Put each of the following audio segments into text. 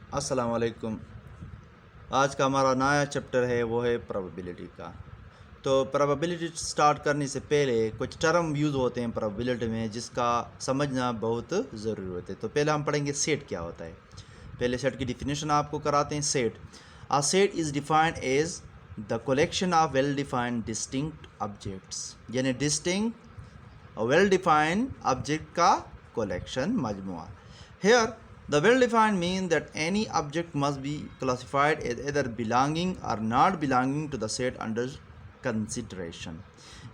अस्सलाम वालेकुम। आज का हमारा नया चैप्टर है वो है प्रोबेबिलिटी का। तो प्रोबेबिलिटी स्टार्ट करने से पहले कुछ टर्म यूज़ होते हैं प्रोबेबिलिटी में जिसका समझना बहुत ज़रूरी होता है। तो पहले हम पढ़ेंगे सेट क्या होता है। पहले सेट की डिफिनेशन आपको कराते हैं। Set is defined as the collection of well defined distinct objects, यानी डिस्टिंक्ट वेल डिफाइंड ऑब्जेक्ट का कलेक्शन मजमुआ। Here, the well-defined mean that any object must be classified as either belonging or not belonging to the set under consideration।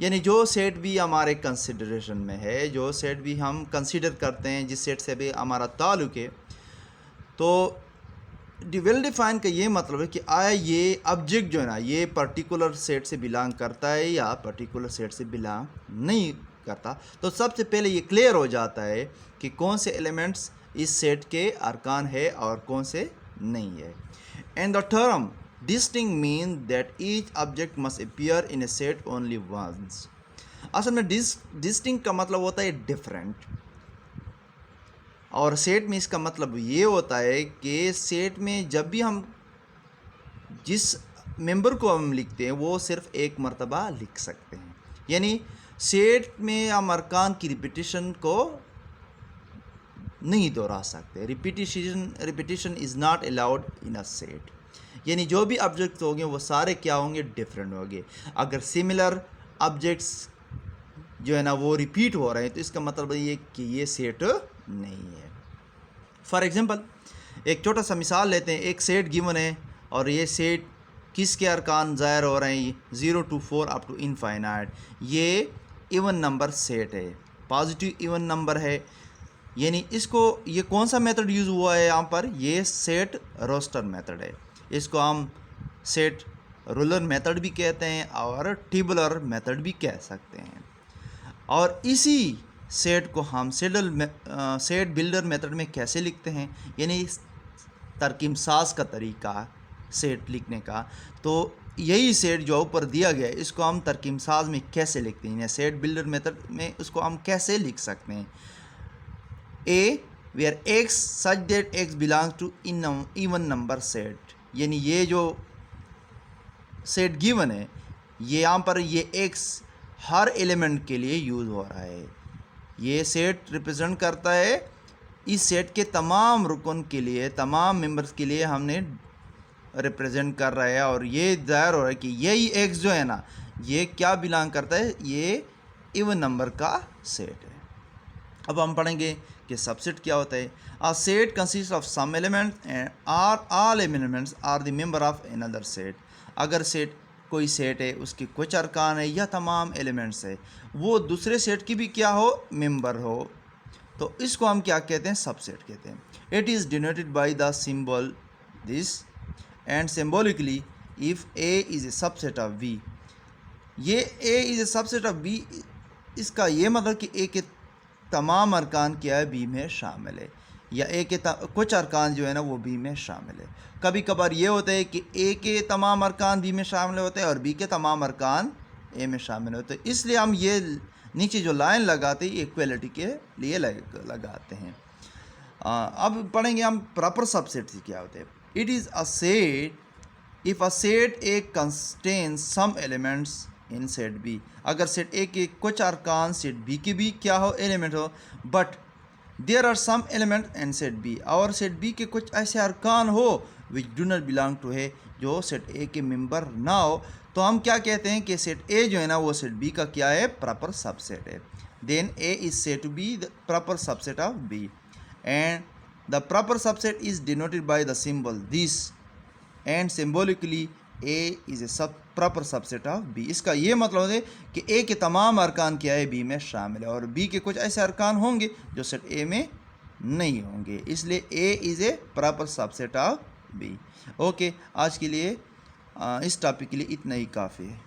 यानी जो set भी हमारे consideration में है, जो सेट भी हम कंसिडर करते हैं, जिस सेट से भी हमारा ताल्लुक़ है, तो वेल डिफाइन का ये मतलब है कि आया ये ऑब्जेक्ट जो है ना ये पर्टिकुलर सेट से बिलोंग करता है या पर्टिकुलर सेट से बिलोंग नहीं करता। तो सबसे पहले ये क्लियर हो जाता है कि कौन से एलिमेंट्स इस सेट के अरकान है और कौन से नहीं है। And the term distinct mean that each object must appear in a set only once. असल में डिस्टिंक्ट का मतलब होता है डिफरेंट, और सेट में इसका मतलब ये होता है कि सेट में जब भी हम जिस मेंबर को हम लिखते हैं वो सिर्फ एक मर्तबा लिख सकते हैं। यानी सेट में हम अरकान की रिपीटिशन को नहीं दोहरा सकते। Repetition is not allowed in a set. यानी जो भी ऑब्जेक्ट्स होंगे वो सारे क्या होंगे, डिफरेंट होंगे। अगर सिमिलर ऑब्जेक्ट्स जो है ना वो रिपीट हो रहे हैं तो इसका मतलब ये कि ये सेट नहीं है। फॉर एग्ज़ाम्पल एक छोटा सा मिसाल लेते हैं। एक सेट गिवन है और ये सेट किसके अरकान ज़ाहिर हो रहे हैं, 0 to 4 अप टू इनफाइनाइट। ये इवन नंबर सेट है, पॉजिटिव इवन नंबर है। यानी इसको ये कौन सा मेथड यूज़ हुआ है यहाँ पर, ये सेट रोस्टर मेथड है। इसको हम सेट रूलर मेथड भी कहते हैं और टेबुलर मेथड भी कह सकते हैं। और इसी सेट को हम सेट बिल्डर मेथड में कैसे लिखते हैं, यानी तरकीब साज का तरीका सेट लिखने का। तो यही सेट जो ऊपर दिया गया है इसको हम तरकीब साज में कैसे लिखते हैं, सेट बिल्डर मेथड में उसको हम कैसे लिख सकते हैं। A where X such that X belongs to even number set. यानी ये जो सेट गिवन है ये यहाँ पर ये एक्स हर एलिमेंट के लिए यूज़ हो रहा है। ये सेट रिप्रेजेंट करता है इस सेट के तमाम रुकन के लिए, तमाम मेंबर्स के लिए हमने रिप्रेजेंट कर रहा है। और ये जाहिर हो रहा है कि यही एक्स जो है ना ये क्या बिलोंग करता है, ये इवन नंबर का सेट है। अब हम पढ़ेंगे कि सबसेट क्या होता है। A set consist of some elements and all elements are the member of another set. अगर सेट कोई सेट है उसके कुछ अरकान है या तमाम एलिमेंट्स है वो दूसरे सेट की भी क्या हो, मेंबर हो, तो इसको हम क्या कहते हैं, सबसेट कहते हैं। It is denoted by the symbol this and symbolically if A is a subset of B. ये A is a subset of B, इसका ये मतलब कि ए के तमाम अरकान क्या है, बी में शामिल है, या ए के कुछ अरकान जो है ना वो बी में शामिल है। कभी कभार ये होता है कि ए के तमाम अरकान बी में शामिल होते हैं और बी के तमाम अरकान ए में शामिल होते हैं। इसलिए हम ये नीचे जो लाइन लगाते हैं इक्वलिटी के लिए लगाते हैं। अब पढ़ेंगे हम प्रॉपर सबसेट से क्या होते हैं। It is a set if a set A contains some elements in set B. अगर सेट ए के कुछ अरकान सेट बी के भी क्या हो, एलिमेंट हो, but there are some element in set B, और सेट बी के कुछ ऐसे अरकान हो which do not belong to है, जो सेट ए के मेंबर ना हो, तो हम क्या कहते हैं कि सेट ए जो है ना वो सेट बी का क्या है, प्रॉपर सबसेट है। Then A is said to be the proper subset of B and the proper subset is denoted by the symbol this and symbolically A is A sub proper subset of B. इसका ये मतलब है कि ए के तमाम अरकान क्या है, बी में शामिल है, और बी के कुछ ऐसे अरकान होंगे जो सेट ए में नहीं होंगे, इसलिए A is A proper subset of B. Okay, आज के लिए इस टॉपिक के लिए इतना ही काफ़ी है।